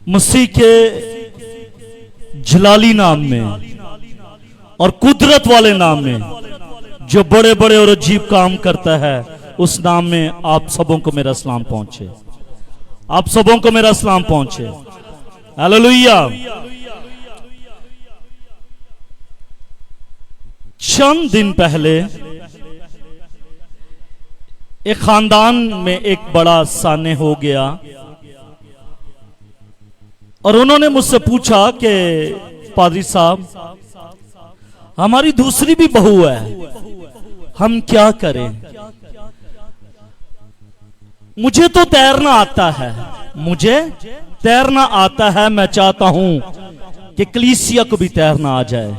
मसीह के जलाली नाम में और कुदरत वाले नाम में जो बड़े बड़े और अजीब काम करता है, उस नाम में आप सबों को मेरा सलाम पहुंचे। आप सबों को मेरा सलाम पहुंचे। हालेलुया। चंद दिन पहले एक खानदान में एक बड़ा साने हो गया और उन्होंने मुझसे पूछा कि पादरी साहब, हमारी दूसरी भी बहू है, हम क्या करें? मुझे तो तैरना आता है, मुझे तैरना आता है। मैं चाहता हूं कि कलीसिया को भी तैरना आ जाए।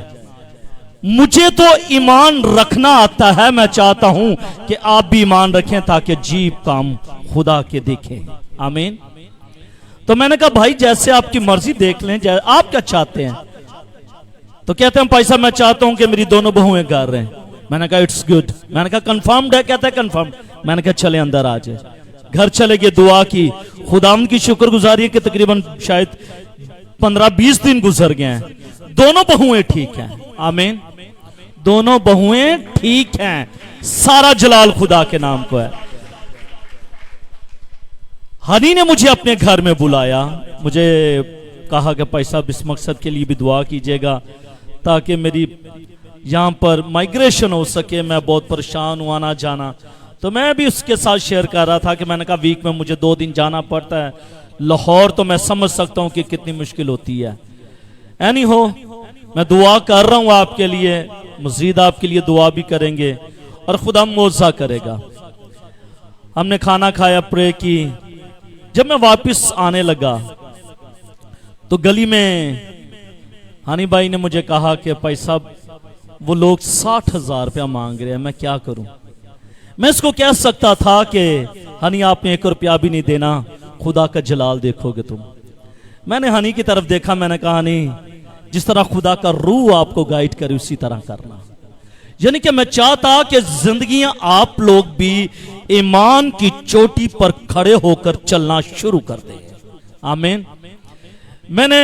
मुझे तो ईमान रखना आता है। मैं चाहता हूं कि आप भी ईमान रखें ताकि अजीब काम खुदा के देखें। आमीन। तो मैंने कहा भाई जैसे आपकी मर्जी देख लें, आप क्या चाहते हैं? तो कहते हैं पैसा मैं चाहता हूं कि मेरी दोनों बहुएं घर रहें। मैंने कहा इट्स गुड। मैंने कहा कंफर्म्ड है? कहता है कंफर्म। मैंने कहा चले अंदर आ जाए। घर चले गए, दुआ की, खुदावंद की शुक्रगुजारी है कि तकरीबन शायद 15-20 दिन गुजर गए हैं। दोनों बहुएं ठीक हैं। आमीन। दोनों बहुएं ठीक हैं। सारा जलाल खुदा के नाम को है। हनी ने मुझे अपने घर में बुलाया, मुझे कहा कि पैसा इस मकसद के लिए भी दुआ कीजिएगा ताकि मेरी यहां पर माइग्रेशन हो सके। मैं बहुत परेशान हूं आना जाना। तो मैं भी उसके साथ शेयर कर रहा था कि मैंने कहा वीक में मुझे 2 दिन जाना पड़ता है लाहौर, तो मैं समझ सकता हूं कि कितनी मुश्किल होती है। एनी हो, मैं दुआ कर रहा हूं आपके लिए, मजीद आपके लिए दुआ भी करेंगे और खुदा मौजा करेगा। हमने खाना खाया, प्रे की। जब मैं वापस आने लगा तो गली में हनी भाई ने मुझे कहा कि पैसा वो लोग 60,000 रुपया मांग रहे हैं, मैं क्या करूं? मैं इसको कह सकता था कि हनी आपने 1 रुपया भी नहीं देना, खुदा का जलाल देखोगे तुम। मैंने हनी की तरफ देखा, मैंने कहा हनी, जिस तरह खुदा का रूह आपको गाइड करे उसी तरह करना। यानी कि मैं चाहता कि जिंदगियां आप लोग भी ईमान की चोटी पर खड़े होकर चलना शुरू कर दें। आमीन। मैंने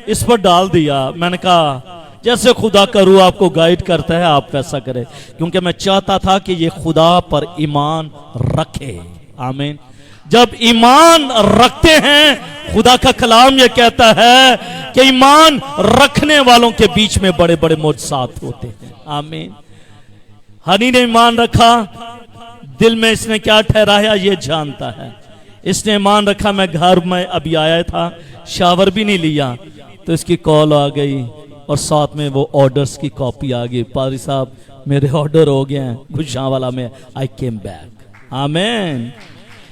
इस पर डाल दिया, मैंने कहा जैसे खुदा का रूह आपको गाइड करता है आप वैसा करें, क्योंकि मैं चाहता था कि ये खुदा पर ईमान रखे। आमीन। जब ईमान रखते हैं, खुदा का कलाम ये कहता है कि ईमान रखने वालों के बीच में बड़े बड़े मौजज़ात होते हैं। आमीन। हनी ने ईमान रखा, दिल में इसने क्या ठहराया ये जानता है। इसने ईमान रखा। मैं घर में अभी आया था, शावर भी नहीं लिया तो इसकी कॉल आ गई और साथ में वो ऑर्डर्स की कॉपी आ गई। पादरी साहब मेरे ऑर्डर हो गए हैं गुजरांवाला में, आई केम बैक। आमीन।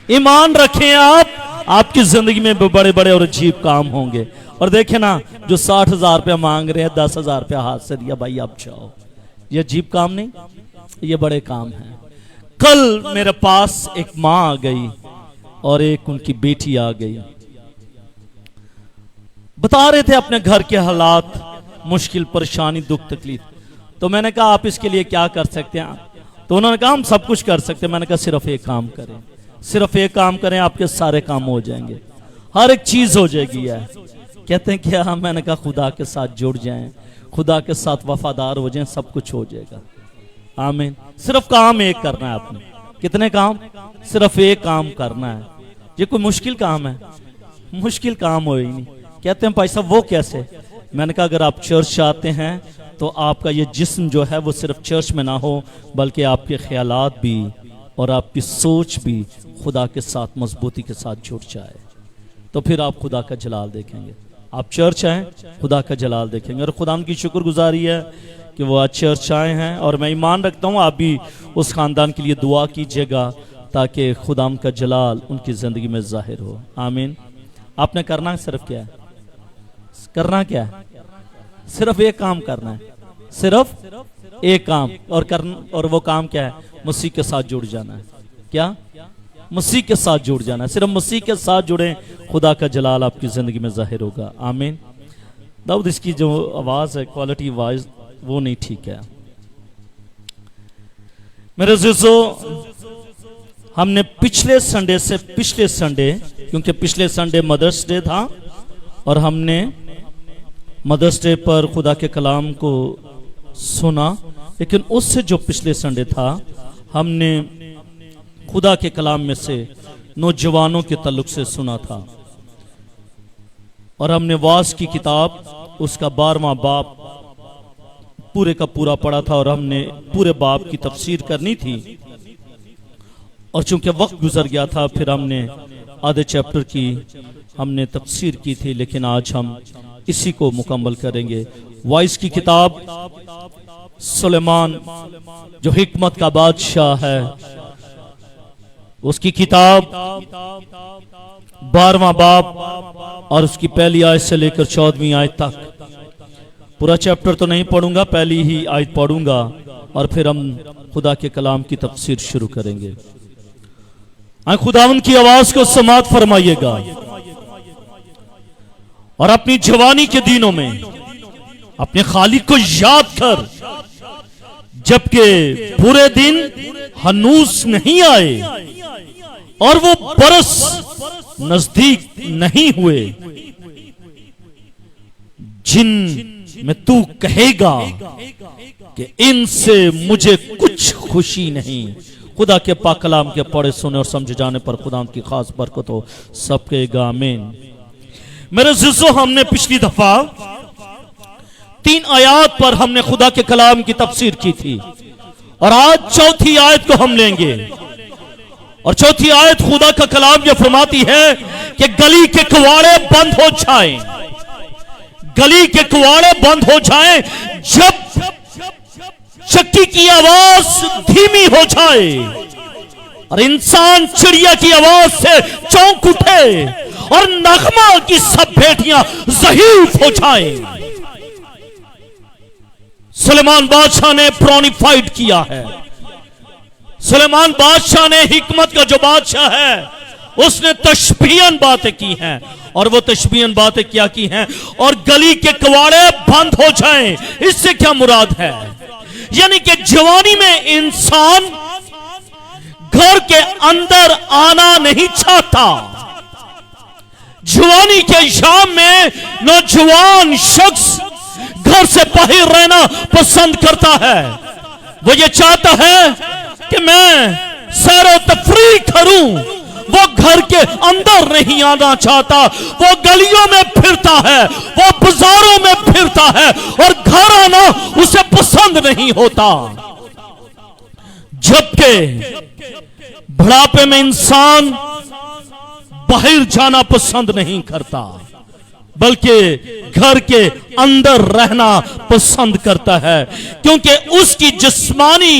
ईमान रखें आप, आपकी जिंदगी में बड़े बड़े और अजीब काम होंगे। और देखें ना, जो 60,000 रुपया मांग रहे हैं, 10,000 रुपया हाथ से दिया, भाई आप जाओ। ये अजीब काम नहीं, ये बड़े काम हैं। कल मेरे पास एक माँ आ गई और एक उनकी बेटी आ गई, बता रहे थे अपने घर के हालात, मुश्किल, परेशानी, दुख, तकलीफ। तो मैंने कहा आप इसके लिए क्या कर सकते हैं? तो उन्होंने कहा हम सब कुछ कर सकते हैं। मैंने कहा सिर्फ एक काम करें, सिर्फ एक काम करें, आपके सारे काम हो जाएंगे, हर एक चीज हो जाएगी। है कहते हैं क्या? मैंने कहा खुदा के साथ जुड़ जाएं, खुदा के साथ वफादार हो जाएं, सब कुछ हो जाएगा। आमीन। सिर्फ काम एक करना है आपने। कितने काम? सिर्फ एक काम करना है। ये कोई मुश्किल काम है? मुश्किल काम हो ही नहीं। कहते हैं पैसा वो कैसे? मैंने कहा अगर आप चर्च आते हैं तो आपका ये जिस्म जो है वो सिर्फ चर्च में ना हो, बल्कि आपके ख्यालात भी और आपकी सोच भी खुदा के साथ मजबूती के साथ जुड़ जाए, तो फिर आप खुदा का जलाल देखेंगे। आप चर्च आए, खुदा का जलाल देखेंगे। और खुदा की शुक्रगुजारी है कि वो आज चर्च आए हैं और मैं ईमान रखता हूँ आप भी उस खानदान के लिए दुआ कीजिएगा ताकि खुदाम का जलाल उनकी ज़िंदगी में जाहिर हो। आमीन। आपने करना है सिर्फ क्या है? करना क्या है? सिर्फ एक काम करना है, सिर्फ एक काम। और वो काम क्या है? मसीह के साथ जुड़ जाना है। क्या? मसीह के साथ जुड़ जाना है। सिर्फ मसीह के साथ जुड़े, खुदा का जलाल आपकी ज़िंदगी में जाहिर होगा। आमीन। दाऊद इसकी जो आवाज़ है, क्वालिटी आवाज़ वो नहीं ठीक है। मेरे अज़ीज़ों, हमने पिछले संडे, क्योंकि पिछले संडे मदर्स डे था और हमने मदर्स डे पर खुदा के कलाम को सुना, लेकिन उससे जो पिछले संडे था हमने खुदा के कलाम में से नौजवानों के ताल्लुक से सुना था, और हमने वास की किताब उसका 12वां बाब पूरे का पूरा पढ़ा था, और हमने पूरे बाब की तफसीर करनी थी, और चूंकि वक्त गुजर गया था फिर हमने आधे चैप्टर की हमने तफसीर की थी, लेकिन आज हम इसी को मुकम्मल करेंगे। वाइस की किताब सुलेमान जो हिकमत का बादशाह है, उसकी किताब 12वां बाब और उसकी पहली आयत से लेकर 14वीं आयत तक। पूरा चैप्टर तो नहीं पढ़ूंगा, पहली ही आयत पढ़ूंगा और फिर हम खुदा के कलाम की तफसीर शुरू करेंगे। खुदावंद की आवाज को समात फरमाइएगा और अपनी जवानी के दिनों में अपने खालिक को याद कर, जबकि पूरे दिन हनूस नहीं आए और वो बरस नजदीक नहीं हुए, जिन में तू कहेगा कि इनसे मुझे कुछ खुशी नहीं। खुदा के पाक कलाम के पढ़े सुने और समझे जाने पर खुदा की खास बरकत हो सबके आमीन। मेरे अज़ीज़ों, हमने पिछली दफा 3 आयत पर हमने खुदा के कलाम की तफसीर की थी, और आज चौथी आयत को हम लेंगे। और चौथी आयत खुदा का कलाम ये फरमाती है कि गली के कुआड़े बंद हो जाएं, गली के कुआड़े बंद हो जाएं, जब चक्की की आवाज धीमी हो जाए और इंसान चिड़िया की आवाज से चौंक उठे और नगमा की सब बेटियां ज़हीफ हो जाएं। सुलेमान बादशाह ने प्रोनिफाइड किया है। सुलेमान बादशाह ने हिकमत का जो बादशाह है उसने तशबीहन बातें की हैं, और वो तशबीहन बातें क्या की हैं, और गली के कवाड़े बंद हो जाएं। इससे क्या मुराद है? यानी कि जवानी में इंसान घर के अंदर आना नहीं चाहता। जवानी के शाम में नौजवान शख्स घर से बाहर रहना पसंद करता है। वो ये चाहता है कि मैं सैर तफरीह करूं। वो घर के अंदर नहीं आना चाहता, वो गलियों में फिरता है, वो बाजारों में फिरता है, और घर आना उसे पसंद नहीं होता। जबकि बुढ़ापे में इंसान बाहर जाना पसंद नहीं करता, बल्कि घर के अंदर रहना पसंद करता है, क्योंकि उसकी जिस्मानी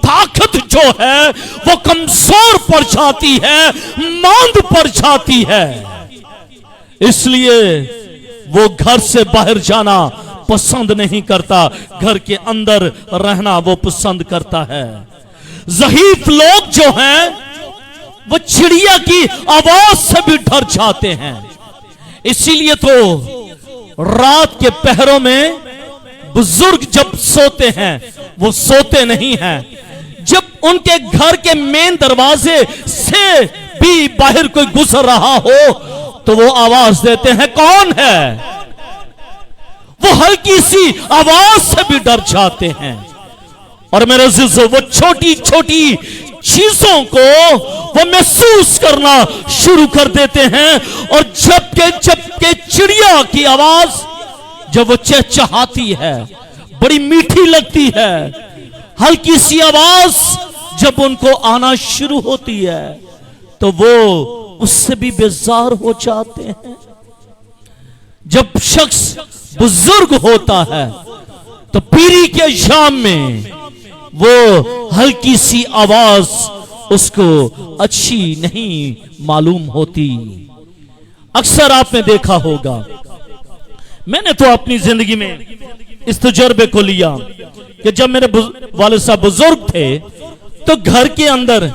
ताकत जो है वो कमजोर पड़ जाती है, मांद पड़ जाती है। इसलिए वो घर से बाहर जाना पसंद नहीं करता, घर के अंदर रहना वो पसंद करता है। ज़हीफ लोग जो हैं वो चिड़िया की आवाज से भी डर जाते हैं। इसीलिए तो रात के पहरों में बुजुर्ग जब सोते हैं वो सोते नहीं हैं। जब उनके घर के मेन दरवाजे से भी बाहर कोई गुजर रहा हो तो वो आवाज देते हैं, कौन है? वो हल्की सी आवाज से भी डर जाते हैं। और मेरे अज़ीज़ों, वो छोटी छोटी चीजों को वो महसूस करना शुरू कर देते हैं, और जबकि चिड़िया की आवाज जब वो चहचहाती है, बड़ी मीठी लगती है, हल्की सी आवाज जब उनको आना शुरू होती है तो वो उससे भी बेजार हो जाते हैं। जब शख्स बुजुर्ग होता है तो पीरी के शाम में वो हल्की सी आवाज उसको अच्छी नहीं मालूम होती। अक्सर आपने देखा होगा, मैंने तो अपनी जिंदगी में इस तजुर्बे को लिया कि जब मेरे वालिद साहब बुजुर्ग थे तो घर के अंदर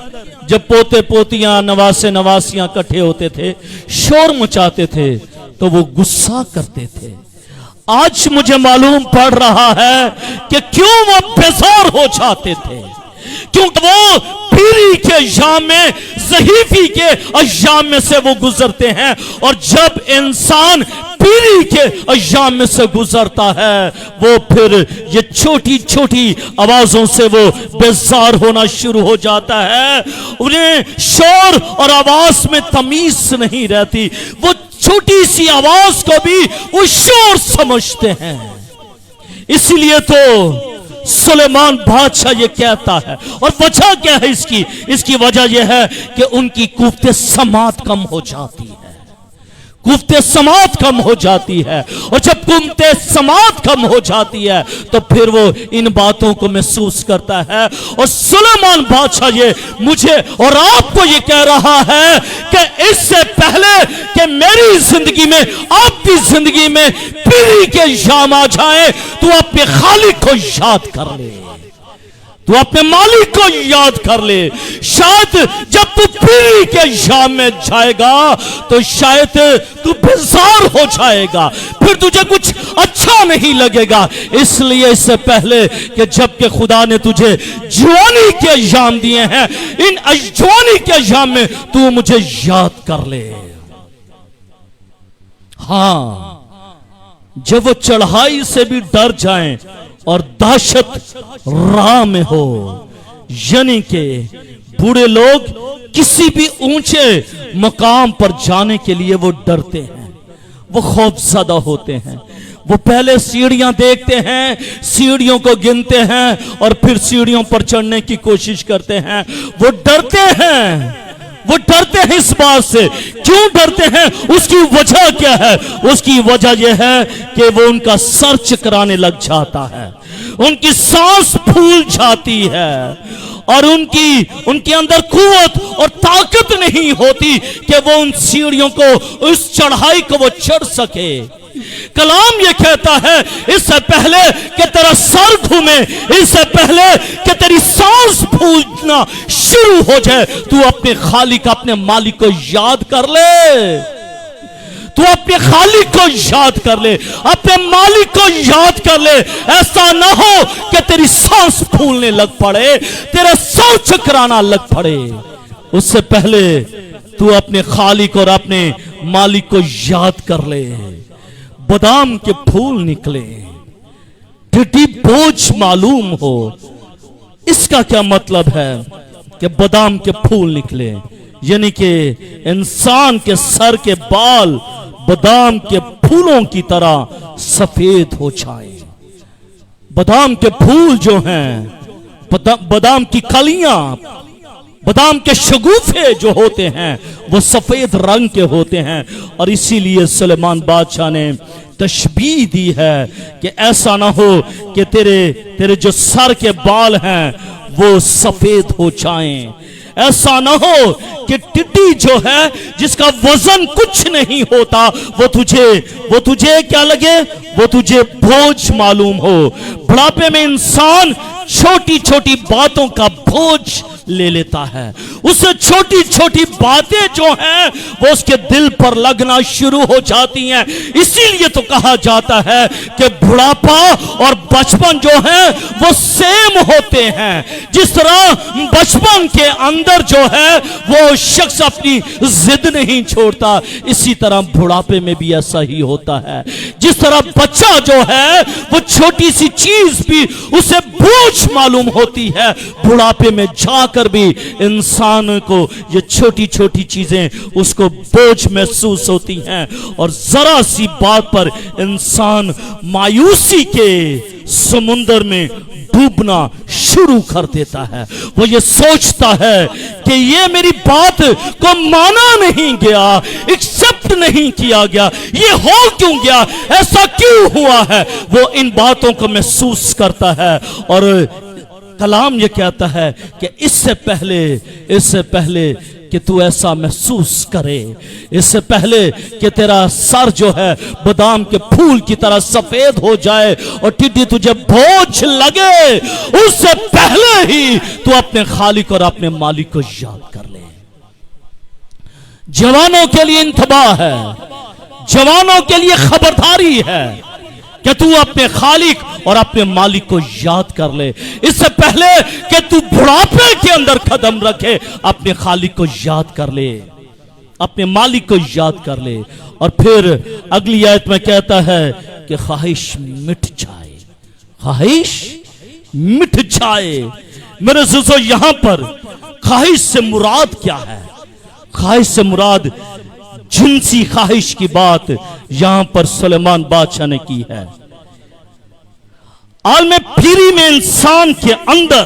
जब पोते पोतियां नवासे नवासियां इकट्ठे होते थे, शोर मचाते थे, तो वो गुस्सा करते थे। आज मुझे मालूम पड़ रहा है कि क्यों वो बेजार हो जाते थे, क्योंकि वो पीरी के अय्याम में, ज़हीफ़ी के अय्याम में से वो गुजरते हैं। और जब इंसान पीरी के अय्याम में से गुजरता है, वो फिर ये छोटी छोटी आवाजों से वो बेजार होना शुरू हो जाता है। उन्हें शोर और आवाज में तमीज नहीं रहती, वो छोटी सी आवाज को भी वो शोर समझते हैं। इसलिए तो सुलेमान बादशाह ये कहता है, और वजह क्या है इसकी वजह यह है कि उनकी कुफ्ते समात कम हो जाती है, कुफ्ते समात कम हो जाती है। और जब कुफ्ते समात कम हो जाती है तो फिर वो इन बातों को महसूस करता है। और सुलेमान बादशाह ये मुझे और आपको ये कह रहा है कि इससे पहले कि मेरी जिंदगी में, आपकी जिंदगी में पीरी के अय्याम आ जाए, तू अपने खालिक को याद कर ले, तू अपने मालिक को याद कर ले। शायद जब तू पीरी के अय्याम में जाएगा तो शायद तू बेजार हो जाएगा, फिर तुझे कुछ अच्छा नहीं लगेगा। इसलिए इससे पहले कि जबकि खुदा ने तुझे जवानी के अय्याम दिए हैं, इन जवानी के अय्याम में तू मुझे याद कर ले। हाँ, जब वो चढ़ाई से भी डर जाएं और दहशत राह में हो, यानी कि बूढ़े लोग किसी भी ऊंचे मकाम पर जाने के लिए वो डरते हैं, वो खौफज़दा होते हैं। वो पहले सीढ़ियां देखते हैं, सीढ़ियों को गिनते हैं और फिर सीढ़ियों पर चढ़ने की कोशिश करते हैं। वो डरते हैं, वो डरते हैं इस बात से। क्यों डरते हैं? उसकी वजह क्या है? उसकी वजह यह है कि वो उनका सर चकराने लग जाता है, उनकी सांस फूल जाती है और उनके अंदर कुव्वत और ताकत नहीं होती कि वो उन सीढ़ियों को, उस चढ़ाई को वो चढ़ सके। कलाम ये कहता है, इससे पहले कि तेरा सर घूमे, इससे पहले कि तेरी सांस फूलना शुरू हो जाए, तू अपने खालिक, अपने मालिक को याद कर ले। तू अपने खालिक को याद कर ले, अपने मालिक को याद कर ले। ऐसा ना हो कि तेरी सांस फूलने लग पड़े, तेरा सर चकराना लग पड़े। उससे पहले तू अपने खालिक और अपने मालिक को याद कर ले। बादाम के फूल निकले, टिड्डी बोझ मालूम हो, इसका क्या मतलब है कि बादाम के फूल निकले? यानी कि इंसान के सर के बाल बादाम के फूलों की तरह सफेद हो जाए। बादाम के फूल जो हैं, बादाम की कलियां, बादाम के शगुफे जो होते हैं वो सफेद रंग के होते हैं। और इसीलिए सुलेमान बादशाह ने तशबीह दी है कि ऐसा ना हो कि तेरे जो सर के बाल हैं वो सफेद हो जाएं। ऐसा ना हो कि टिड्डी जो है, जिसका वजन कुछ नहीं होता, वो तुझे क्या लगे? वो तुझे बोझ मालूम हो। बुढ़ापे में इंसान छोटी छोटी बातों का बोझ ले लेता है, उससे छोटी छोटी बातें जो हैं वो उसके दिल पर लगना शुरू हो जाती हैं। इसीलिए तो कहा जाता है कि बुढ़ापा और बचपन जो है वो सेम होते हैं। जिस तरह बचपन के अंदर जो है वो शख्स अपनी जिद नहीं छोड़ता, इसी तरह बुढ़ापे में भी ऐसा ही होता है। जिस तरह बच्चा जो है वो छोटी सी चीज भी उसे बोझ मालूम होती है, बुढ़ापे में जाकर भी इंसान को ये छोटी छोटी चीजें उसको बोझ महसूस होती हैं और जरा सी बात पर इंसान मायूसी के समुंदर में डूबना शुरू कर देता है। वो ये सोचता है कि ये मेरी बात को माना नहीं गया, एक्सेप्ट नहीं किया गया, ये हो क्यों गया, ऐसा क्यों हुआ है। वो इन बातों को महसूस करता है। और कलाम ये कहता है कि इससे पहले कि तू ऐसा महसूस करे, इससे पहले कि तेरा सर जो है बादाम के फूल की तरह सफेद हो जाए और टिड्डी तुझे बोझ लगे, उससे पहले ही तू अपने खालिक और अपने मालिक को याद कर ले। जवानों के लिए इंतबाह है, जवानों के लिए खबरदारी है कि तू अपने खालिक और अपने मालिक को याद कर ले। इससे पहले कि तू बुढ़ापे के अंदर कदम रखे, अपने खालिक को याद कर ले, अपने मालिक को याद कर ले। और फिर अगली आयत में कहता है कि ख्वाहिश मिट जाए, ख्वाहिश मिट जाए। मेरे अज़ीज़ों, यहां पर ख्वाहिश से मुराद क्या है? ख्वाहिश से मुराद जिनसी ख्वाहिश की बात यहां पर सुलेमान बादशाह ने की है। आलम पीरी में इंसान के अंदर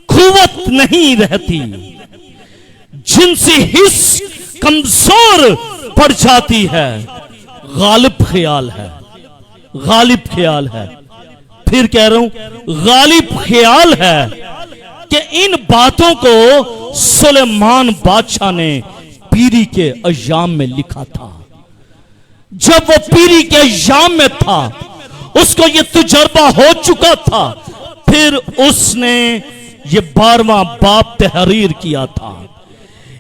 कुव्वत नहीं रहती, जिनसी हिस्स कमजोर पड़ जाती है। गालिब ख्याल है, गालिब ख्याल है, फिर कह रहा हूं गालिब ख्याल है कि इन बातों को सुलेमान बादशाह ने पीरी के अय्याम में लिखा था। जब वो पीरी के अय्याम में था, उसको ये तजुर्बा हो चुका था, फिर उसने ये 12वां बाब तहरीर किया था।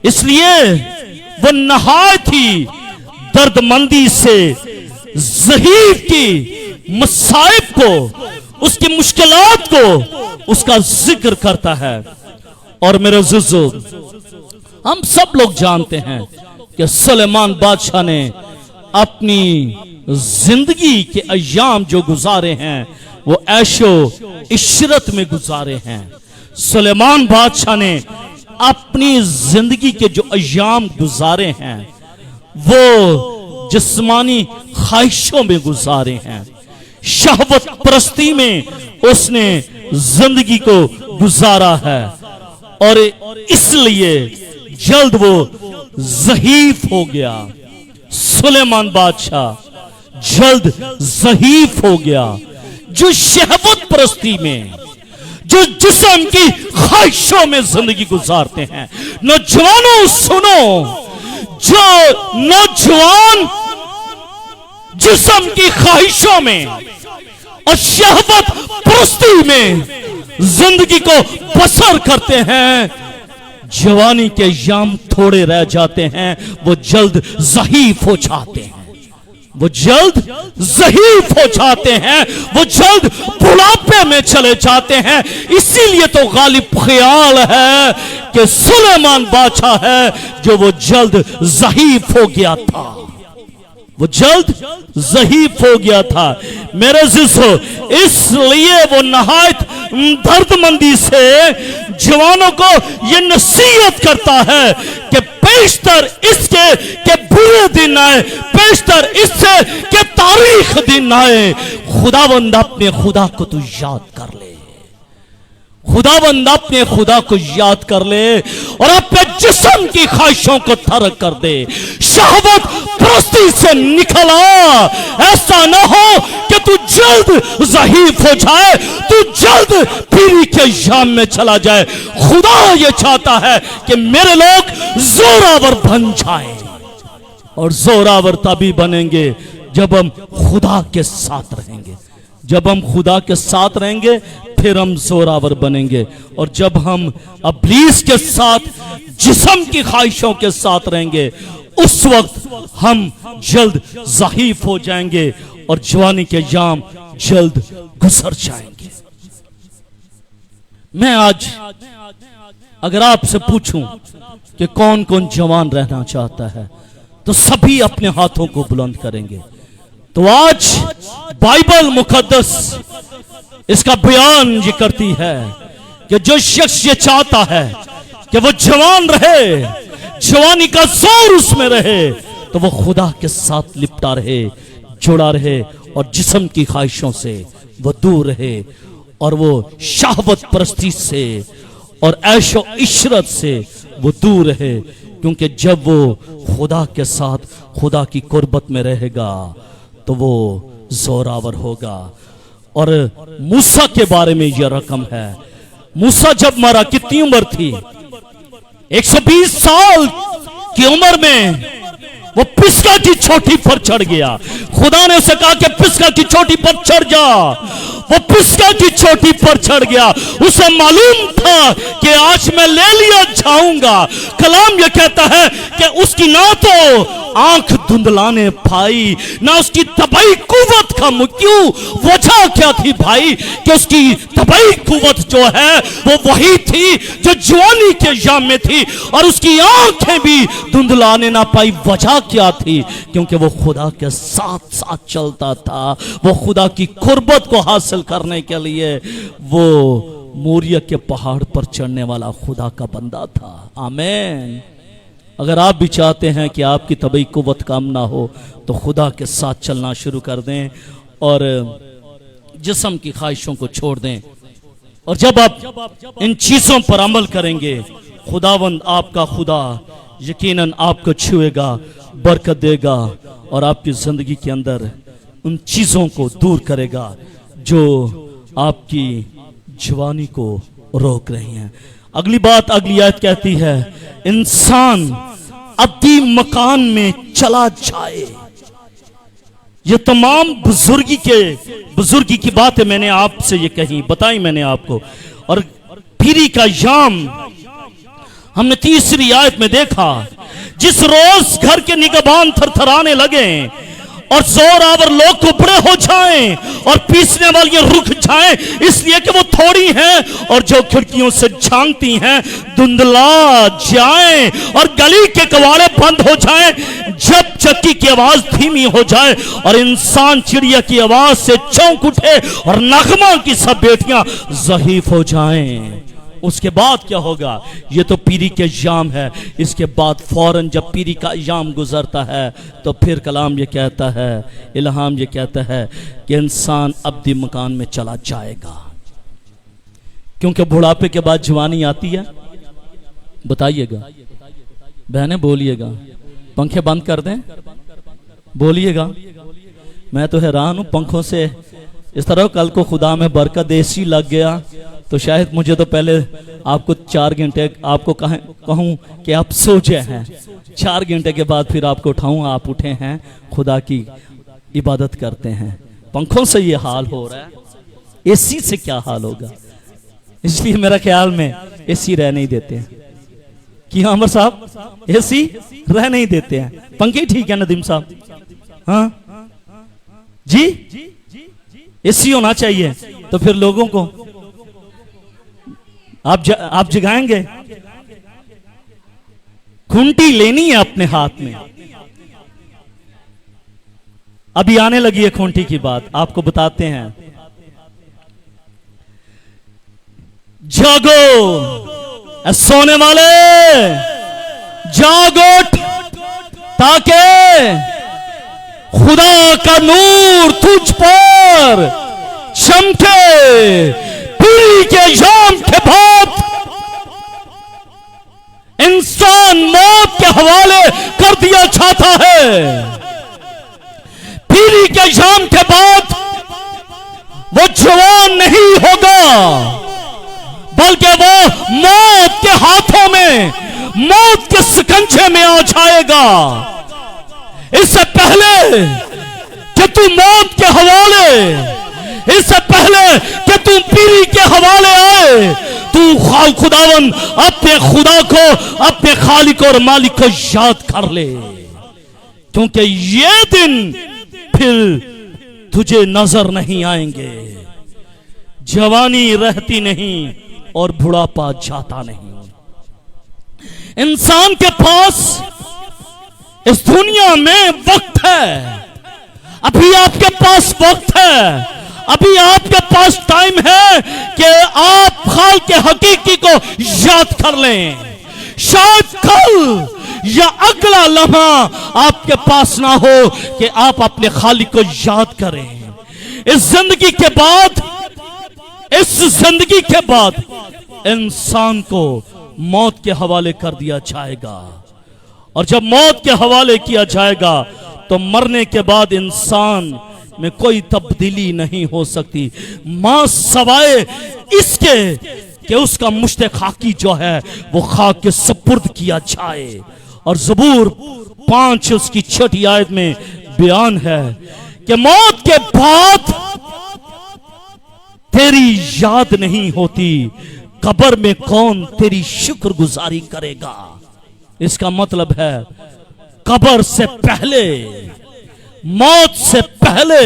इसलिए वो नहायत ही दर्दमंदी से ज़हीफ की मसाइब को, उसकी मुश्किलात को, उसका जिक्र करता है। और मेरे अज़ीज़ों, हम सब लोग जानते हैं कि सुलेमान बादशाह ने अपनी जिंदगी के अय्याम जो गुजारे हैं वो ऐशो इशरत में गुजारे हैं। सुलेमान बादशाह ने अपनी जिंदगी के जो अय्याम गुजारे हैं वो जिस्मानी ख्वाहिशों में गुजारे हैं, शहवत परस्ती में उसने जिंदगी को गुजारा है। और इसलिए जल्द वो ज़हीफ हो गया। सुलेमान बादशाह जल्द ज़हीफ हो गया। जो शहवत परस्ती में, जो जिस्म की ख्वाहिशों में जिंदगी गुजारते हैं। नौजवानों सुनो, जो नौजवान जिस्म की ख्वाहिशों में और शहवत परस्ती में जिंदगी को बसर करते हैं, जवानी के याम थोड़े रह जाते हैं, वो जल्द ज़हीफ हो जाते हैं, वो जल्द ज़हीफ हो जाते हैं, वो जल्द बुढ़ापे में चले जाते हैं। इसीलिए तो गालिब ख्याल है कि सुलेमान बादशाह है जो वो जल्द ज़हीफ हो गया था, वो जल्द ज़हीफ हो गया था। मेरे अज़ीज़ों, इसलिए वो नहायत दर्दमंदी से जवानों को ये नसीहत करता है कि पेशतर इसके कि बुरे दिन आए, पेशतर इससे कि तारीख दिन आए। खुदावंद अपने खुदा को तू याद कर ले, खुदावंद अपने खुदा को याद कर ले और अपने जिस्म की ख्वाहिशों को तर्क कर दे। शहवत परस्ती से निकल आ। ऐसा ना हो कि तू जल्द ज़हीफ हो जाए, तू जल्द पीरी के याम में चला जाए। खुदा ये चाहता है कि मेरे लोग जोरावर बन जाएं, और जोरावर तभी बनेंगे जब हम खुदा के साथ रहेंगे। जब हम खुदा के साथ रहेंगे फिर हम जोरावर बनेंगे। और जब हम इब्लीस के साथ, जिस्म की ख्वाहिशों के साथ रहेंगे, उस वक्त हम जल्द ज़हीफ हो जाएंगे और जवानी के याम जल्द गुजर जाएंगे। मैं आज अगर आपसे पूछूं कि कौन कौन जवान रहना चाहता है, तो सभी अपने हाथों को बुलंद करेंगे। तो आज बाइबल मुकद्दस इसका बयान ये करती है कि जो शख्स ये चाहता है कि वो जवान रहे, जवानी का जोर उसमें रहे, तो वो खुदा के साथ लिपटा रहे, जुड़ा रहे, और जिस्म की ख्वाहिशों से वो दूर रहे, और वो शहवत परस्ती से और ऐशो इशरत से वो दूर रहे। क्योंकि जब वो खुदा के साथ, खुदा की कुर्बत में रहेगा, तो वो जोरावर होगा। और मूसा के बारे में यह रकम है। मूसा जब मरा, कितनी उम्र थी? 120 साल की उम्र में वो पिस्गा की चोटी पर चढ़ गया। खुदा ने उसे कहा कि पिस्गा की चोटी पर चढ़ जा। वो पिस्गा की चोटी पर चढ़ गया। उसे मालूम था कि आज मैं ले लिया जाऊंगा। कलाम ये कहता है कि उसकी ना तो आंख धुंधलाने पाई, ना उसकी तबई कुव्वत का क्यों, वजह क्या थी भाई कि उसकी तबई कुव्वत जो है वो वही थी जो जवानी के याम में थी, और उसकी आंखें भी धुंधलाने ना पाई। वजह क्या थी? क्योंकि वो खुदा के साथ साथ चलता था। वो खुदा की कुर्बत को हासिल करने के लिए वो मोरिया के पहाड़ पर चढ़ने वाला खुदा का बंदा था। आमीन। अगर आप भी चाहते हैं कि आपकी तबई कुव्वत कम ना हो तो खुदा के साथ चलना शुरू कर दें और जिस्म की ख्वाहिशों को छोड़ दें, और जब आप इन चीजों पर अमल करेंगे, खुदावंद आपका खुदा यकीनन आपको छुएगा, बरकत देगा और आपकी जिंदगी के अंदर उन चीजों को दूर करेगा जो आपकी जवानी को रोक रही हैं। अगली बात, अगली आयत कहती है, इंसान अब्दी मकान में चला जाए। ये तमाम बुजुर्गी की बातें मैंने आपसे ये कही, बताई मैंने आपको। और पीरी का याम हमने तीसरी आयत में देखा, जिस रोज घर के निगहबान थरथराने लगे और जोरावर लोग कुपड़े हो जाएं और पीसने वालियां रुक जाएं इसलिए कि वो थोड़ी हैं, और जो खिड़कियों से झांकती हैं धुंधला जाएं और गली के कवाड़े बंद हो जाएं, जब चक्की की आवाज धीमी हो जाए और इंसान चिड़िया की आवाज से चौंक उठे और नगमा की सब बेटियां ज़हीफ हो जाएं, उसके बाद क्या होगा? ये तो पीरी के याम है। इसके बाद फौरन जब पीरी का याम गुजरता है तो फिर कलाम ये कहता है, इल्हाम ये कहता है कि इंसान अब्दी मकान में चला जाएगा। क्योंकि बुढ़ापे के बाद जवानी आती है। बताइएगा बहनें, बोलिएगा, पंखे बंद कर दें, बोलिएगा। मैं तो हैरान हूं पंखों से। इस तरह कल को खुदा में बरकत एसी लग गया तो शायद मुझे तो पहले आपको 4 घंटे आपको कहूं कि आप सो जाए हैं, 4 घंटे के बाद फिर आपको उठाऊं, आप उठे हैं, खुदा की इबादत करते हैं। पंखों से ये हाल हो रहा है, एसी से क्या हाल होगा? इसलिए मेरा ख्याल में एसी रह नहीं देते हैं। कि हाँ अमर साहब, एसी रह नहीं देते हैं, पंखे ठीक है नदीम साहब? हाँ जी, एसी होना चाहिए। तो फिर लोगों को आप जगाएंगे। खूंटी लेनी है अपने हाथ में। अभी आने लगी है खूंटी की बात, आपको बताते हैं। जागो सोने वाले, जागो ताकि खुदा का नूर तुझ पर चमके। पीरी के याम के बाद इंसान मौत के हवाले कर दिया जाता है। पीरी के याम के बाद वो जवान नहीं होगा, बल्कि वो मौत के हाथों में, मौत के शिकंजे में आ जाएगा। इससे पहले कि तू मौत के हवाले, इससे पहले कि तू पीरी के हवाले आए, तू खुदावन अपने खुदा को, अपने खालिक और मालिक को याद कर ले, क्योंकि ये दिन फिर तुझे नजर नहीं आएंगे। जवानी रहती नहीं और बुढ़ापा जाता नहीं। इंसान के पास इस दुनिया में वक्त है, अभी आपके पास वक्त है, अभी आपके पास टाइम है कि आप खाल के हकीकी को याद कर लें। शायद कल या अगला लम्हा आपके पास ना हो कि आप अपने खालिक को याद करें। इस जिंदगी के बाद, इस जिंदगी के बाद इंसान को मौत के हवाले कर दिया जाएगा, और जब मौत के हवाले किया जाएगा तो मरने के बाद इंसान में कोई तब्दीली नहीं हो सकती, मां सवाए इसके कि उसका मुश्ते खाकी जो है वो खाक के सुपुर्द किया जाए। और ज़बूर 5 उसकी 6 आयत में बयान है कि मौत के बाद तेरी याद नहीं होती, कब्र में कौन तेरी शुक्रगुजारी करेगा। इसका मतलब है कब्र से पहले, मौत से पहले,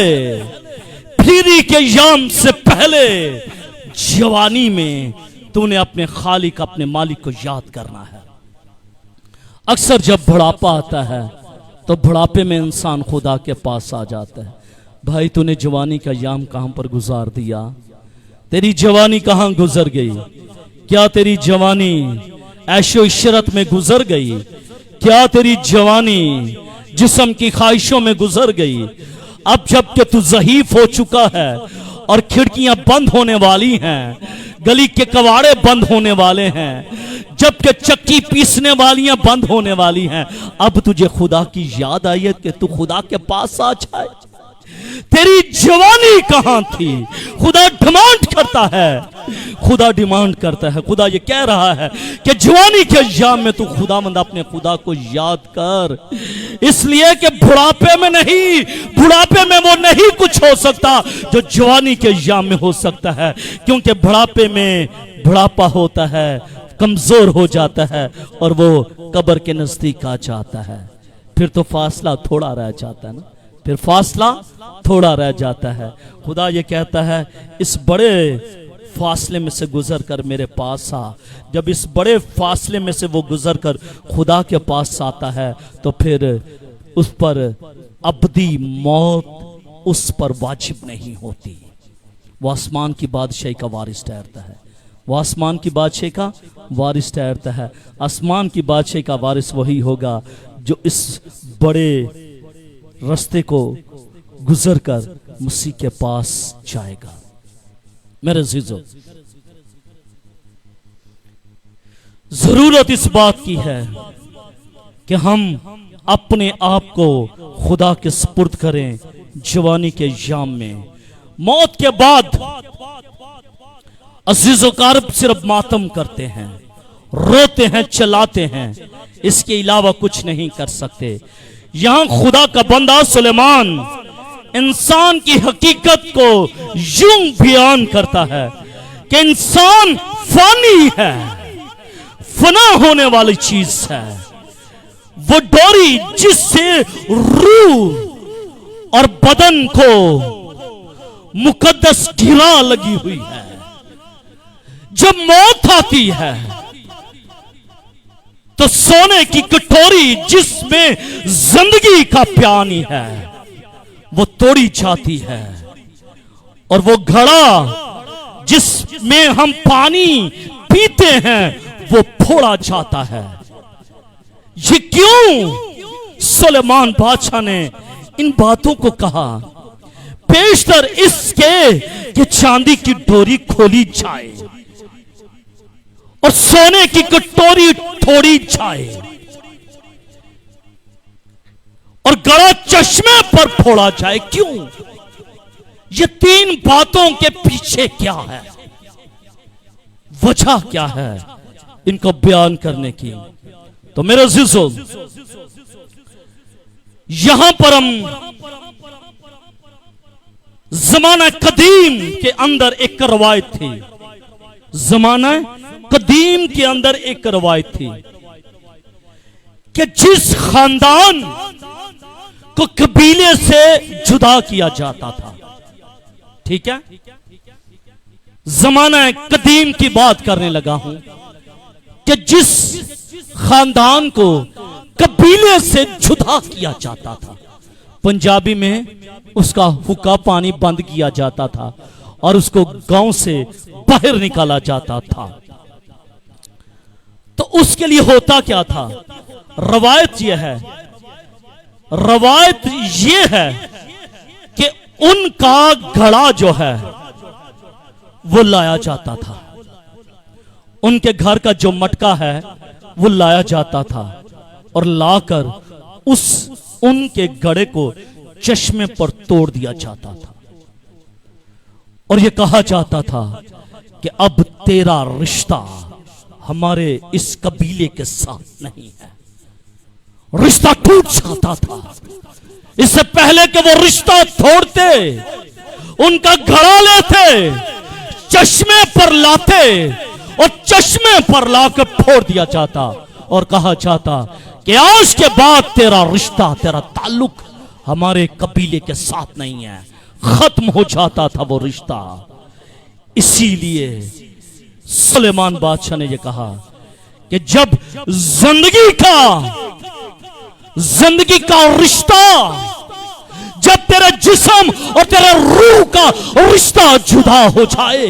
पीरी के याम से पहले जवानी में तूने अपने खालिक, अपने मालिक को याद करना है। अक्सर जब बुढ़ापा आता है तो बुढ़ापे में इंसान खुदा के पास आ जाता है। भाई तूने जवानी का याम कहां पर गुजार दिया? तेरी जवानी कहां गुजर गई? क्या तेरी जवानी ऐशो इशरत में गुजर गई? क्या तेरी जवानी जिस्म की ख्वाहिशों में गुजर गई? अब जबकि तू ज़हीफ हो चुका है और खिड़कियां बंद होने वाली हैं, गली के कवाड़े बंद होने वाले हैं, जबकि चक्की पीसने वालियां बंद होने वाली हैं, अब तुझे खुदा की याद आई है कि तू खुदा के पास आ जाए। तेरी जवानी कहां थी? खुदा डिमांड करता है, खुदा डिमांड करता है, खुदा ये कह रहा है कि जवानी के अय्याम में तू खुदावंद अपने खुदा को याद कर। इसलिए कि बुढ़ापे में नहीं, बुढ़ापे में वो नहीं कुछ हो सकता जो जवानी के अय्याम में हो सकता है, क्योंकि बुढ़ापे में बुढ़ापा होता है, कमजोर हो जाता है और वो कब्र के नजदीक आ जाता है। फिर तो फासला थोड़ा रह जाता है ना, फिर फासला थोड़ा रह जाता है। खुदा ये कहता है इस बड़े फासले में से गुजर कर मेरे पास आ। जब इस बड़े फासले में से वो गुजर कर खुदा के पास आता है तो फिर उस पर अबदी मौत उस पर वाजिब नहीं होती। वो आसमान की बादशाही का वारिस ठहरता है, वो आसमान की बादशाही का वारिस ठहरता है। आसमान की बादशाही का वारिस वही होगा जो इस बड़े रास्ते को गुजर कर मसीह के पास जाएगा। मेरे अज़ीज़ों, जरूरत इस बात की है कि हम अपने आप को खुदा के सुपुर्द करें। जवानी के याम में, मौत के बाद अज़ीज़ो कारब सिर्फ मातम करते हैं, रोते हैं, चलाते हैं, इसके अलावा कुछ नहीं कर सकते। यहां खुदा का बंदा सुलेमान इंसान की हकीकत को यूं बयान करता है कि इंसान फानी है, फना होने वाली चीज है। वो डोरी जिससे रूह और बदन को मुकद्दस घिरा लगी हुई है, जब मौत आती है तो सोने की कटोरी जिसमें जिंदगी का पानी है वो तोड़ी जाती है, और वो घड़ा जिसमें हम पानी पीते हैं वो फोड़ा जाता है। ये क्यों सुलेमान बादशाह ने इन बातों को कहा? पेशतर इसके कि चांदी की डोरी खोली जाए और सोने की कटोरी तोड़ी जाए और गड़ा चश्मे पर फोड़ा जाए। क्यों? ये तीन बातों के पीछे क्या है, वजह क्या है इनको बयान करने की? तो मेरे अज़ीज़ों, यहां पर हम ज़माना कदीम के अंदर एक रवायत थी, ज़माना कदीम के अंदर एक रवायत थी कि जिस खानदान को कबीले से जुदा किया जाता था, ठीक है, जमाना कदीम की बात करने लगा हूं, कि जिस खानदान को कबीले से जुदा किया जाता था, पंजाबी में उसका हुक्का पानी बंद किया जाता था और उसको गांव से बाहर निकाला जाता था। तो उसके लिए होता क्या था? रवायत यह है, रवायत यह है कि उनका घड़ा जो है वो लाया जाता था, उनके घर का जो मटका है वो लाया जाता था और लाकर उनके घड़े को चश्मे पर तोड़ दिया जाता था और यह कहा जाता था कि अब तेरा रिश्ता हमारे इस कबीले के साथ नहीं है। रिश्ता टूट जाता था। इससे पहले कि वो रिश्ता तोड़ते, उनका घड़ा लेते, चश्मे पर लाते और चश्मे पर लाकर फोड़ दिया जाता और कहा जाता कि आज के बाद तेरा रिश्ता, तेरा ताल्लुक हमारे कबीले के साथ नहीं है, खत्म हो जाता था वो रिश्ता। इसीलिए सुलेमान बादशाह ने ये कहा कि जब जिंदगी का रिश्ता, जब तेरे जिस्म और तेरे रूह का रिश्ता जुदा हो जाए,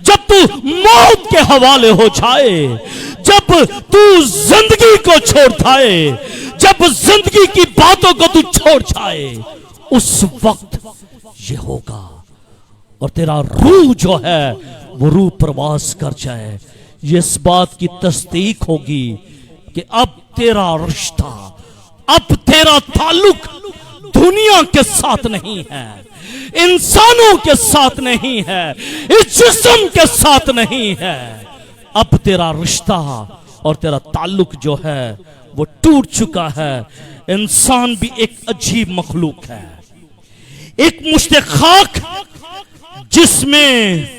जब तू मौत के हवाले हो जाए, जब तू जिंदगी को छोड़ जाए, जब जिंदगी की बातों को तू छोड़ जाए, उस वक्त ये होगा। और तेरा रूह जो है वो रूह प्रवास कर जाए। ये इस बात की तस्दीक होगी कि अब तेरा रिश्ता, अब तेरा ताल्लुक दुनिया के साथ नहीं है, इंसानों के साथ नहीं है, इस जिस्म के साथ नहीं है। अब तेरा रिश्ता और तेरा ताल्लुक जो है वो टूट चुका है। इंसान भी एक अजीब मखलूक है, एक मुश्ते खाक जिसमें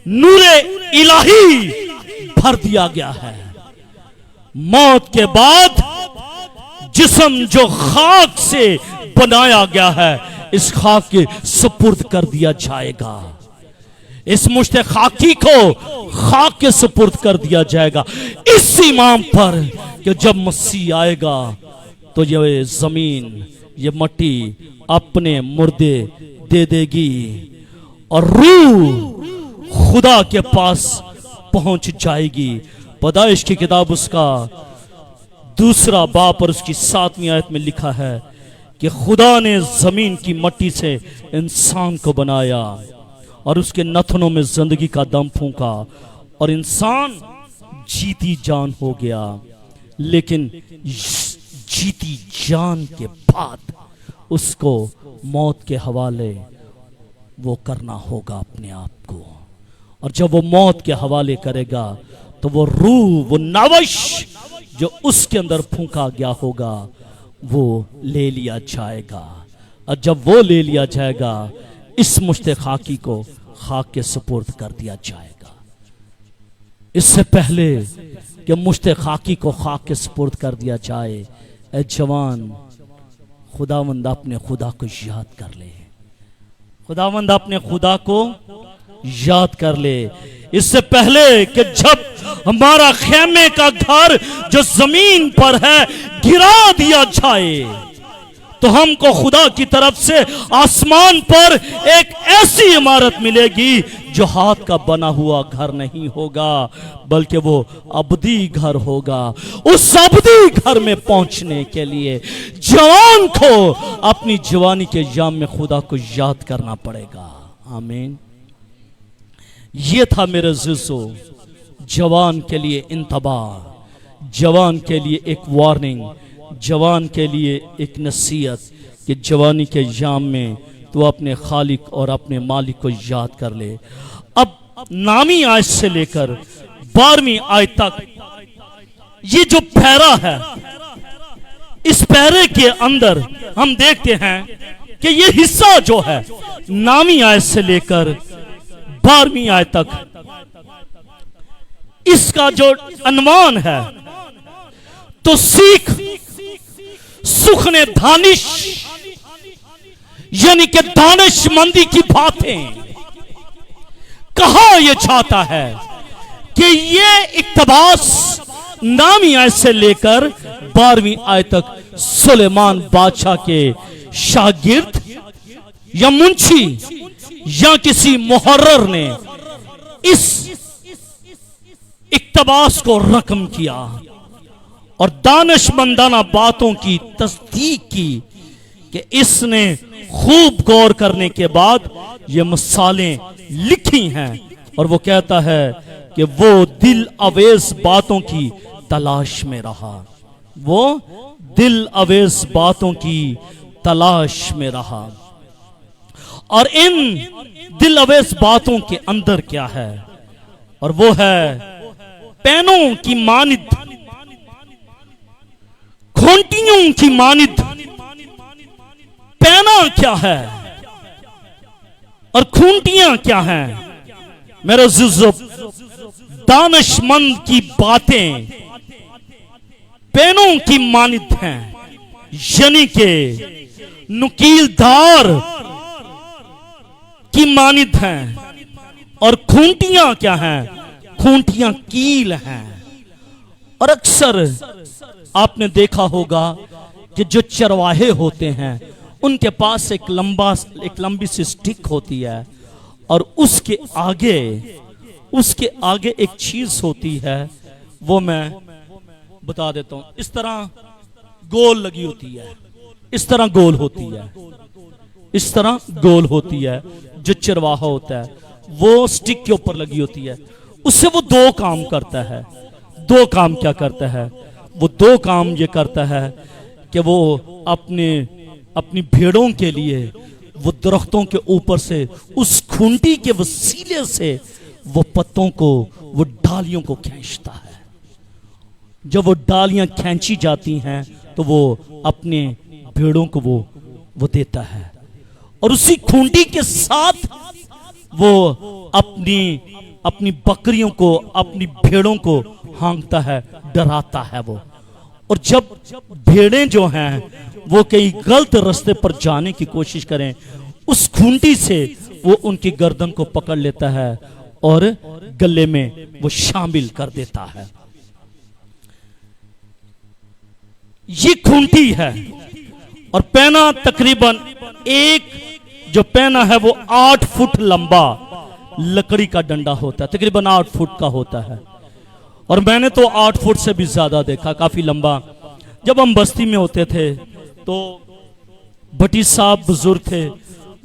नूरे इलाही भर दिया गया है। मौत के बाद जिस्म जो खाक से बनाया गया है, इस खाक के सुपुर्द कर दिया जाएगा। इस मुश्ते खाकी को खाक के सुपुर्द कर दिया जाएगा, इस इमाम पर कि जब मसीह आएगा तो ये जमीन, ये मट्टी अपने मुर्दे दे देगी और रूह खुदा के पास पहुंच जाएगी। पैदाइश की किताब उसका 2 बाब और उसकी 7वीं आयत में लिखा है कि खुदा ने जमीन की मट्टी से इंसान को बनाया और उसके नथनों में जिंदगी का दम फूंका और इंसान जीती जान हो गया। लेकिन जीती जान के बाद उसको मौत के हवाले वो करना होगा अपने आप को। और जब वो मौत के हवाले करेगा तो वो रूह, वो नवश जो उसके अंदर फूंका गया होगा वो ले लिया जाएगा। और जब वो ले लिया जाएगा, इस मुश्ते खाकी को खाक के सुपुर्द कर दिया जाएगा। इससे पहले कि मुश्ते खाकी को खाक के सुपुर्द कर दिया जाए, ए जवान, खुदावंद अपने खुदा को याद कर ले। खुदावंद अपने खुदा को याद कर ले। इससे पहले कि जब हमारा खेमे का घर जो जमीन पर है गिरा दिया जाए, तो हमको खुदा की तरफ से आसमान पर एक ऐसी इमारत मिलेगी जो हाथ का बना हुआ घर नहीं होगा, बल्कि वो अबदी घर होगा। उस अबदी घर में पहुंचने के लिए जवान को अपनी जवानी के जाम में खुदा को याद करना पड़ेगा। आमीन। ये था मेरे जिसो जवान के लिए इंतबाह, जवान के लिए एक वार्निंग, जवान के लिए एक नसीहत कि जवानी के जाम में तो अपने खालिक और अपने मालिक को याद कर ले। अब नामी आयत से लेकर 12वीं आयत तक ये जो पैरा है, इस पैरे के अंदर हम देखते हैं कि ये हिस्सा जो है नामी आयत से लेकर 12वीं आयत तक, इसका जो अनवान है तो सीख सुखने दानिश, यानी कि दानिशमंदी की बातें। कहा यह चाहता है कि ये इक्तबास नामी आयत से लेकर 12वीं आयत तक सुलेमान बादशाह के शागिर्द या मुंशी या किसी मुहर्रर ने इस इक्तबास को रकम किया और दानिशमंदाना बातों की तस्दीक की कि इसने खूब गौर करने के बाद ये मिसालें लिखी हैं। और वो कहता है कि वो दिल अवेज बातों की तलाश में रहा, वो दिल अवेज बातों की तलाश में रहा। और इन दिल अवेज बातों के अंदर क्या है? और वो है पैनों की मानिद, घंटियों की मानिद। पैना क्या है और खूंटियां क्या हैं? मेरे जुज़्ज़ो, दानिशमंद की बातें पेनों की मानित हैं, यानी के नुकीलदार की मानित हैं। और खूंटियां क्या हैं? खूंटियां कील हैं। और अक्सर आपने देखा होगा कि जो चरवाहे होते हैं उनके पास एक लंबी सी स्टिक होती है और उसके आगे एक चीज होती है, वो मैं बता देता हूं। इस तरह गोल लगी होती है, इस तरह गोल होती है, इस तरह गोल होती है। जो चरवाहा होता है वो स्टिक के ऊपर लगी होती है। उससे वो दो काम करता है। दो काम क्या करता है? वो दो काम ये करता है कि वो अपनी भेड़ों के लिए वो दरख्तों के ऊपर से उस खूंटी के वसीले से वो पत्तों को, वो डालियों को खींचता है। जब वो डालियां खींची जाती हैं तो वो अपने भेड़ों को वो देता है। और उसी खूंटी के साथ वो अपनी बकरियों को, अपनी भेड़ों को हाँकता है, डराता है वो। और जब भेड़ें जो हैं वो कई गलत रास्ते पर जाने की कोशिश करें, उस खूंटी से वो उनकी गर्दन को पकड़ लेता है और गले में वो शामिल कर देता है। ये खूंटी है। और पैना तकरीबन एक जो पैना है वो 8 फुट लंबा लकड़ी का डंडा होता है, तकरीबन 8 फुट का होता है। और मैंने तो 8 फुट से भी ज्यादा देखा, काफी लंबा। जब हम बस्ती में होते थे तो भट्टी साहब बुजुर्ग थे,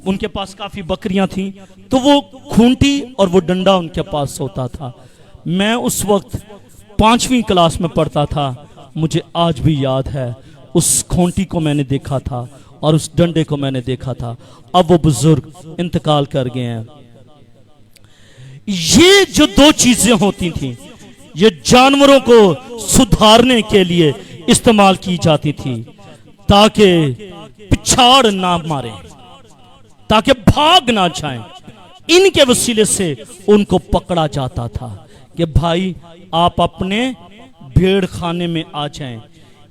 उनके पास काफी बकरियां थीं, तो वो खूंटी और वो डंडा उनके पास होता था। मैं उस वक्त 5वीं क्लास में पढ़ता था। मुझे आज भी याद है, उस खूंटी को मैंने देखा था और उस डंडे को मैंने देखा था। अब वो बुजुर्ग इंतकाल कर गए हैं। ये जो दो चीजें होती थी, ये जानवरों को सुधारने के लिए इस्तेमाल की जाती थी, ताकि पिछाड़ ना मारे, ताकि भाग ना जाएं। इनके वसीले से उनको पकड़ा जाता था कि भाई आप अपने भेड़ खाने में आ जाएं।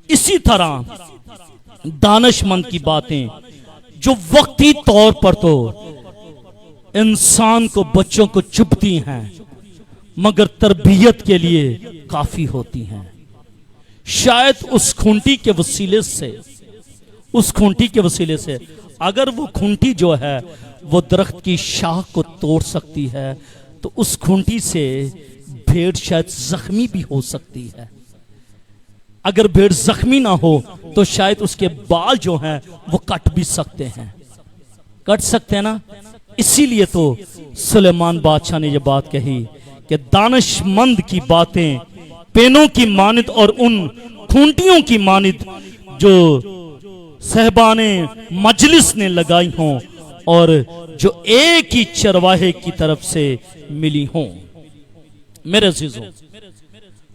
इसी तरह दानिशमंद की बातें जो वक्ती तौर पर तो इंसान को, बच्चों को चुभती हैं, मगर तरबियत के लिए काफी होती हैं। शायद उस खूंटी के वसीले से अगर वो खूंटी जो है वो दरख्त की शाख को तोड़ सकती है, तो उस खूंटी से भेड़ शायद जख्मी भी हो सकती है। अगर भेड़ जख्मी ना हो तो शायद उसके बाल जो हैं वो कट भी सकते हैं, कट सकते हैं ना। इसीलिए तो सुलेमान बादशाह ने ये बात कही कि दानिशमंद की बातें पेनों की मानित और उन खूंटियों की मानित जो सहबाने मजलिस ने लगाई हों और जो एक ही चरवाहे की तरफ से मिली हों। मेरे अजीजों,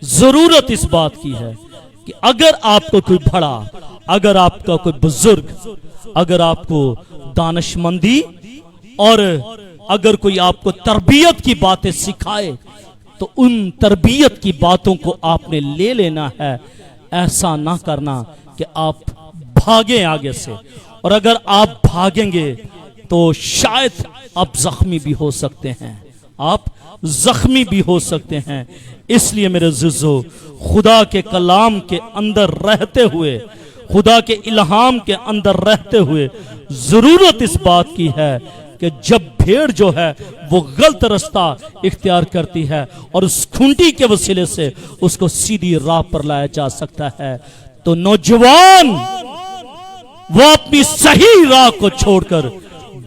जरूरत इस बात की है कि अगर आपको कोई बड़ा, अगर आपका कोई बुजुर्ग, अगर आपको दानिशमंदी और अगर कोई आपको तरबियत की बातें सिखाए, तो उन तरबियत की बातों को आपने ले लेना है। ऐसा ना करना कि आप भागे आगे से, और अगर आप भागेंगे तो शायद आप जख्मी भी हो सकते हैं, आप जख्मी भी हो सकते हैं। इसलिए मेरे अज़ीज़ों, खुदा के कलाम के अंदर रहते हुए, खुदा के इल्हाम के अंदर रहते हुए जरूरत इस बात की है कि जब भेड़ जो है वो गलत रास्ता इख्तियार करती है और उस खूंटी के वसीले से उसको सीधी राह पर लाया जा सकता है, तो नौजवान वो अपनी सही राह को छोड़कर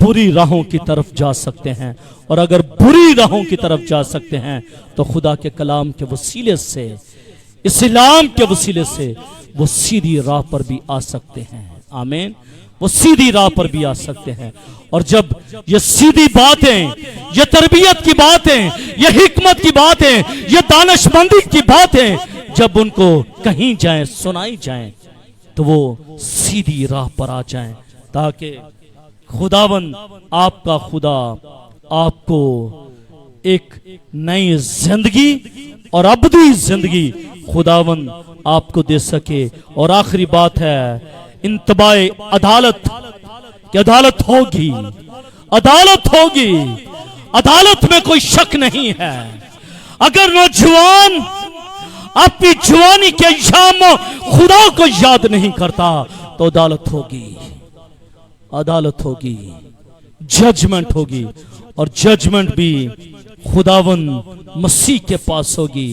बुरी राहों की तरफ जा सकते हैं। और अगर बुरी राहों की तरफ जा सकते हैं तो खुदा के कलाम के वसीले से, इस्लाम के वसीले से वो सीधी राह पर भी आ सकते हैं। आमीन। वो सीधी राह पर भी आ सकते हैं। और जब ये सीधी बातें, ये तरबियत की बातें, ये हिकमत की बातें, ये दानिशमंदी की बातें जब उनको कहीं जाए, सुनाई जाए, तो वो सीधी राह पर आ जाएं, ताकि खुदावन आपका खुदा आपको एक नई जिंदगी और अबदी जिंदगी खुदावन आपको दे सके। और आखिरी बात है इंतबाए अदालत, कि अदालत होगी, अदालत होगी, अदालत में कोई शक नहीं है। अगर नौजवान अपनी जवानी के शाम खुदा को याद नहीं करता तो अदालत होगी, अदालत होगी, जजमेंट होगी। और जजमेंट भी खुदावन मसीह के पास होगी।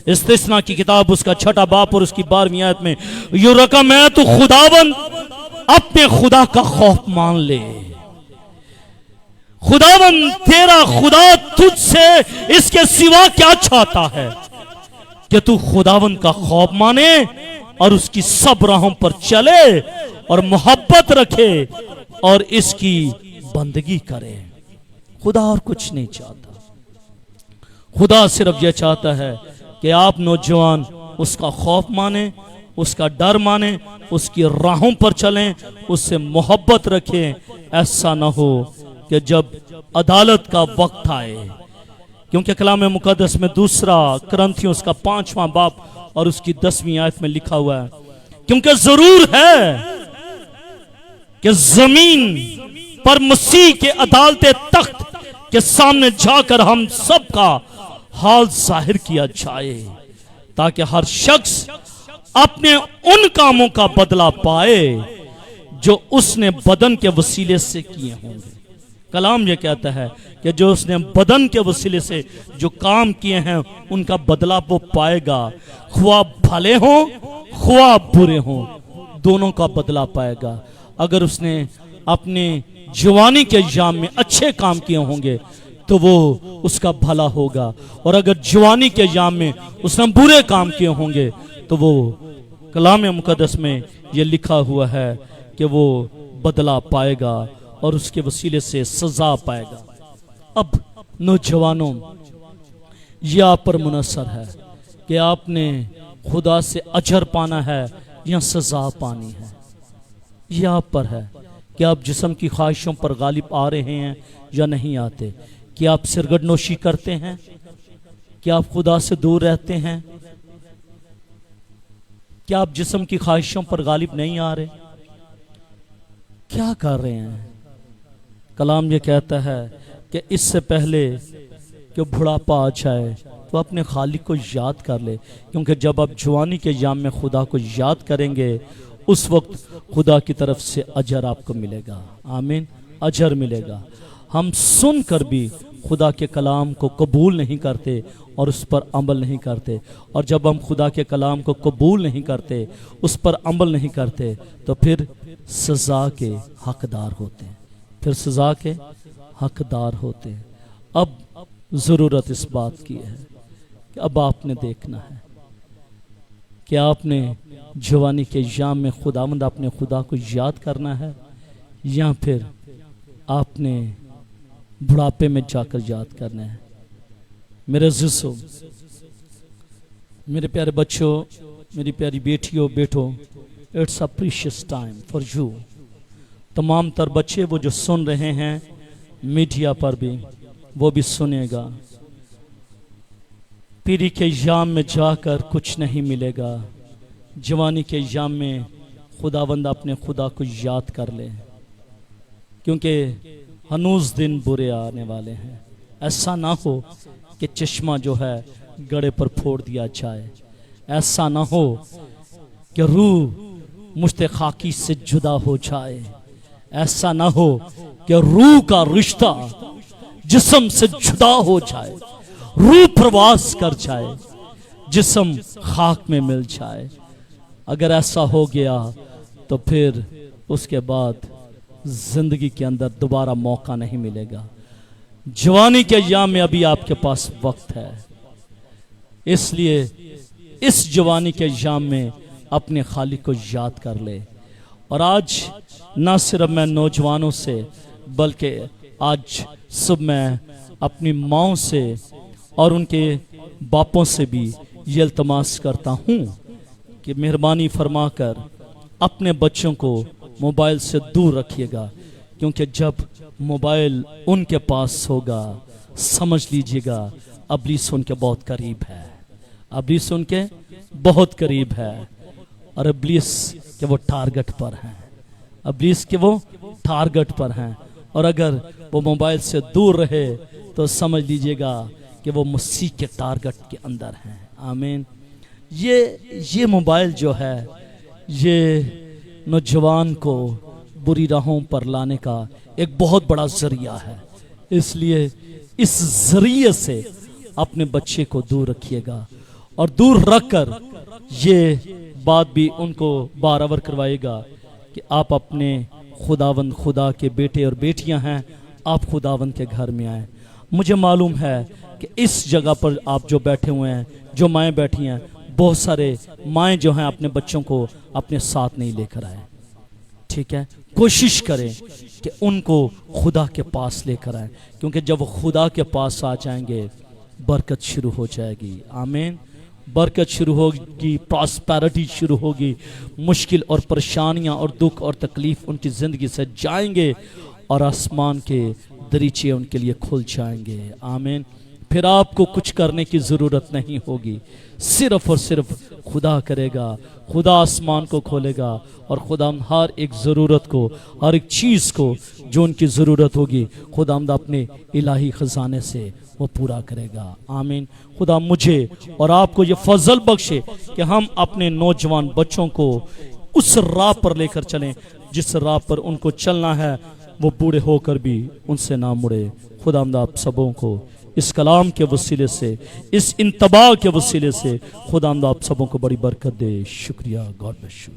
इस्तिस्ना की किताब उसका 6 बाब और उसकी 12वीं आयत में यो रकम है, तो खुदावन अपने खुदा का खौफ मान ले। खुदावन तेरा खुदा तुझसे इसके सिवा क्या चाहता है कि तू खुदावन का खौफ माने और उसकी सब राहों पर चले और मोहब्बत रखे और इसकी बंदगी करे। खुदा और कुछ नहीं चाहता। खुदा सिर्फ यह चाहता है कि आप नौजवान उसका खौफ माने, उसका डर माने, उसकी राहों पर चलें, उससे मोहब्बत रखें। ऐसा ना हो कि जब अदालत का वक्त आए, क्योंकि कलाम मुकद्दस में 2 कुरिन्थियों उसका 5वां बाब और उसकी 10वीं आयत में लिखा हुआ है, क्योंकि जरूर है कि जमीन पर मसीह के अदालत तख्त के सामने जाकर हम सब का हाल जाहिर किया जाए, ताकि हर शख्स अपने उन कामों का बदला पाए जो उसने बदन के वसीले से किए होंगे। कलाम यह कहता है कि जो उसने बदन के वसीले से जो काम किए हैं उनका बदला वो पाएगा, ख्वाह भले हों ख्वाह बुरे हों, दोनों का बदला पाएगा। अगर उसने अपने जवानी के जाम में अच्छे काम किए होंगे तो वो उसका भला होगा, और अगर जवानी के जाम में उसने बुरे काम किए होंगे तो वो कलाम मुकद्दस में ये लिखा हुआ है कि वो बदला पाएगा और उसके वसीले से सजा पाएगा। अब नौजवानों, यह आप पर मुनसर है कि आपने खुदा से अजर पाना है या सजा पानी है। यह आप पर है कि आप जिस्म की ख्वाहिशों पर गालिब आ रहे हैं या नहीं आते, कि आप सिरगर्दनोशी करते हैं, कि आप खुदा से दूर रहते हैं, क्या आप जिस्म की ख्वाहिशों पर गालिब नहीं आ रहे, क्या कर रहे हैं? कलाम ये कहता है कि इससे पहले कि बुढ़ापा आ जाए तो अपने खालिक को याद कर ले, क्योंकि जब आप जवानी के जाम में खुदा को याद करेंगे उस वक्त खुदा की तरफ से अजर आपको मिलेगा। आमीन, अजर मिलेगा। हम सुनकर भी खुदा के कलाम को कबूल नहीं करते और उस पर अमल नहीं करते, और जब हम खुदा के कलाम को कबूल नहीं करते, उस पर अमल नहीं करते, तो फिर सज़ा के हकदार होते हैं, फिर सज़ा के हकदार होते हैं। अब ज़रूरत इस बात की है कि अब आपने देखना है कि आपने जवानी के जाम में खुदावंद अपने खुदा को याद करना है, या फिर आपने बुढ़ापे में जाकर याद करना है। मेरे अज़ीज़ों, मेरे प्यारे बच्चों, मेरी प्यारी बेटियों बेटों, it's a precious time for you. तमाम तर बच्चे वो जो सुन रहे हैं मीडिया पर भी, वो भी सुनेगा। पीरी के जाम में जाकर कुछ नहीं मिलेगा। जवानी के जाम में खुदावंद अपने खुदा को याद कर ले, क्योंकि हनूज दिन बुरे आने वाले हैं। ऐसा ना हो कि चश्मा जो है गड़े पर फोड़ दिया जाए, ऐसा ना हो कि रूह मुश्ते खाकी से जुदा हो जाए, ऐसा ना हो कि रूह का रिश्ता जिस्म से जुदा हो जाए, रूह प्रवास कर जाए, जिस्म खाक में मिल जाए। अगर ऐसा हो गया तो फिर उसके बाद जिंदगी के अंदर दोबारा मौका नहीं मिलेगा। जवानी के याम में अभी आपके पास वक्त है, इसलिए इस जवानी के याम में अपने खालिक को याद कर ले। और आज ना सिर्फ मैं नौजवानों से, बल्कि आज सुबह मैं अपनी माँओं से और उनके बापों से भी ये इल्तमास करता हूँ कि मेहरबानी फरमाकर अपने बच्चों को मोबाइल से दूर रखिएगा, क्योंकि जब मोबाइल उनके पास होगा, समझ लीजिएगा इब्लीस उनके बहुत करीब है। इब्लीस उनके बहुत करीब है और इब्लीस के वो टारगेट पर हैं, इब्लीस के वो टारगेट पर हैं। और अगर वो मोबाइल से दूर रहे तो समझ लीजिएगा कि वो मसीह के टारगेट के अंदर हैं। आमीन। ये मोबाइल जो है ये नौजवान को बुरी राहों पर लाने का एक बहुत बड़ा जरिया है, इसलिए इस जरिए से अपने बच्चे को दूर रखिएगा और दूर रखकर ये बात भी उनको बारबर करवाएगा कि आप अपने खुदावंद खुदा के बेटे और बेटियां हैं, आप खुदावंद के घर में आए। मुझे मालूम है कि इस जगह पर आप जो बैठे हुए हैं, जो माएँ बैठी हैं, बहुत सारे माएँ जो हैं अपने बच्चों को अपने साथ नहीं लेकर आए। ठीक है, कोशिश करें कि उनको खुदा के पास लेकर आए, क्योंकि जब वो खुदा के पास आ जाएंगे बरकत शुरू हो जाएगी। आमीन। बरकत शुरू होगी, प्रॉस्पेरिटी शुरू होगी, मुश्किल और परेशानियां और दुख और तकलीफ उनकी ज़िंदगी से जाएंगे और आसमान के दरीचे उनके लिए खुल जाएंगे। आमीन। फिर आपको कुछ करने की ज़रूरत नहीं होगी, सिर्फ और सिर्फ खुदा करेगा, खुदा आसमान को खोलेगा और खुदा हर एक ज़रूरत को, हर एक चीज़ को जो उनकी ज़रूरत होगी खुदा अपने इलाही ख़जाने से वो पूरा करेगा। आमीन। खुदा मुझे और आपको ये फजल बख्शे कि हम अपने नौजवान बच्चों को उस राह पर लेकर चलें जिस राह पर उनको चलना है, वो बूढ़े होकर भी उनसे ना मुड़े। खुदा आप सबों को इस कलाम के वसीले से, इस इंतबा के वसीले से खुदा आप सबों को बड़ी बरकत दे। शुक्रिया। God bless you.